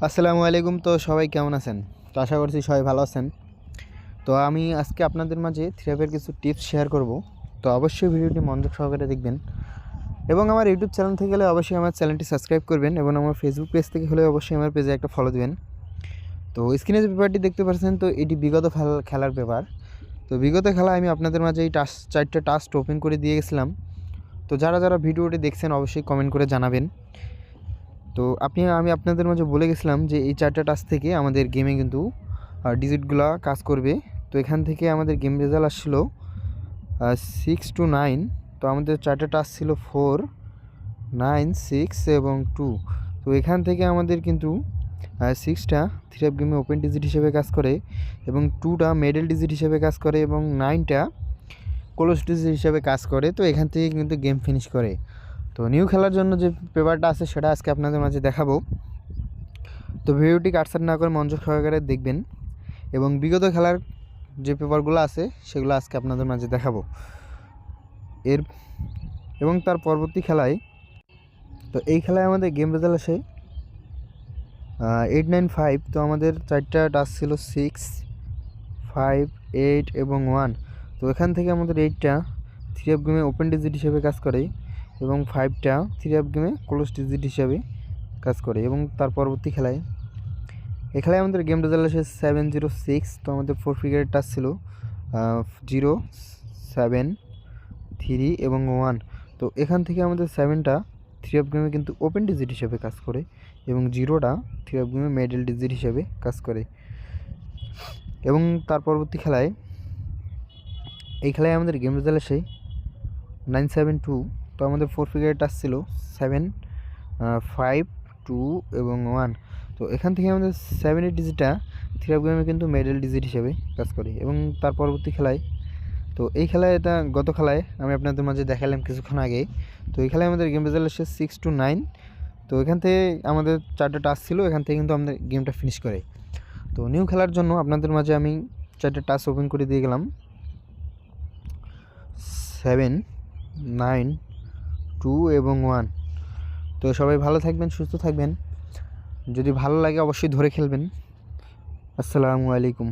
আসসালামু আলাইকুম। তো সবাই কেমন আছেন? তো আশা করছি সবাই ভালো আছেন। তো আমি আজকে আপনাদের মাঝে থ্রিআপের কিছু টিপস শেয়ার করব। তো অবশ্যই ভিডিওটি মনোযোগ সহকারে দেখবেন এবং আমার ইউটিউব চ্যানেল থেকে হলে অবশ্যই আমার চ্যানেলটি সাবস্ক্রাইব করবেন এবং আমার ফেসবুক পেজ থেকে হলে অবশ্যই আমার পেজে একটা ফলো দিবেন। তো স্ক্রিনে যে পেপারটি দেখতে পাচ্ছেন, তো এটি বিগত খেলার পেপার। তো বিগত খেলা আমি আপনাদের মাঝে এই চারটে টাস্ক ওপেন করে দিয়ে গেছিলাম। তো যারা ভিডিওটি দেখছেন অবশ্যই কমেন্ট করে জানাবেন। তো আমি আপনাদের মাঝে বলে গেছিলাম যে এই চারটা টাস্ক থেকে আমাদের গেমে কিন্তু ডিজিটগুলো কাজ করবে। তো এখান থেকে আমাদের গেম রেজাল্ট আসছিলো 6 to 9। তো আমাদের চারটা টাস্ক ছিল 4, 9, 6 এবং 2। তো এখান থেকে আমাদের কিন্তু 6টা থ্রিআপ গেমে ওপেন ডিজিট হিসেবে কাজ করে এবং 2টা মিডল ডিজিট হিসেবে কাজ করে এবং 9টা ক্লোজ ডিজিট হিসেবে কাজ করে। তো এখান থেকে কিন্তু গেম ফিনিশ করে। তো নিউ খেলার জন্য যে পেপারটা আছে সেটা আজকে আপনাদের মাঝে দেখাবো। তো ভিডিওটি কাটছাট না করে মনোযোগ সহকারে দেখবেন এবং বিগত খেলার যে পেপারগুলো আছে সেগুলো আজকে আপনাদের মাঝে দেখাবো এর এবং তার পরবর্তী খেলায়। তো এই খেলায় আমাদের গেম রেজাল্ট আসে 8, 9, 5। তো আমাদের চারটা টাস্ক ছিল 6, 5, 8 এবং 1। তো এখান থেকে আমাদের 8টা থ্রিআপ গেমে ওপেন ডিজিট হিসেবে কাজ করে এবং 5টা থ্রিআপ গেমে ক্লোজ ডিজিট হিসেবে কাজ করে। এবং তার পরবর্তী খেলায় এই খেলায় আমাদের গেম রেজাল্ট আসে 7, 0, 6। তো আমাদের 4 ফিগারের টাচ ছিল 0, 7, 3 এবং 1। তো এখান থেকে আমাদের 7টা থ্রিআপ গেমে কিন্তু ওপেন ডিজিট হিসেবে কাজ করে এবং 0টা থ্রিআপ গেমে মিডল ডিজিট হিসেবে কাজ করে। এবং তার পরবর্তী খেলায় এই খেলায় আমাদের গেম রেজাল্ট আসে 9, 7, 2। তো আমাদের 4 ফিগারের টাচ ছিল 7, 5, 2 এবং 1। তো এখান থেকে আমাদের 7 ডিজিটটা থ্রিআপ গেমে কিন্তু মিডল ডিজিট হিসেবে কাজ করে। এবং তার পরবর্তী খেলায়, তো এই খেলায় এটা গত খেলায় আমি আপনাদের মাঝে দেখালাম কিছুক্ষণ আগে। তো এই খেলায় আমাদের গেম রেজাল্ট আসে 6 to 9। তো এখান থেকে আমাদের চারটা টাস্ক ছিল, এখান থেকে কিন্তু আমাদের গেমটা ফিনিশ করে। তো নিউ খেলার জন্য আপনাদের মাঝে আমি চারটা টাস্ক ওপেন করে দিয়ে গেলাম 7, 9, 2 এবং 1। তো সবাই ভালো থাকবেন, সুস্থ থাকবেন। যদি ভালো লাগে অবশ্যই ধরে খেলবেন। আসসালামু আলাইকুম।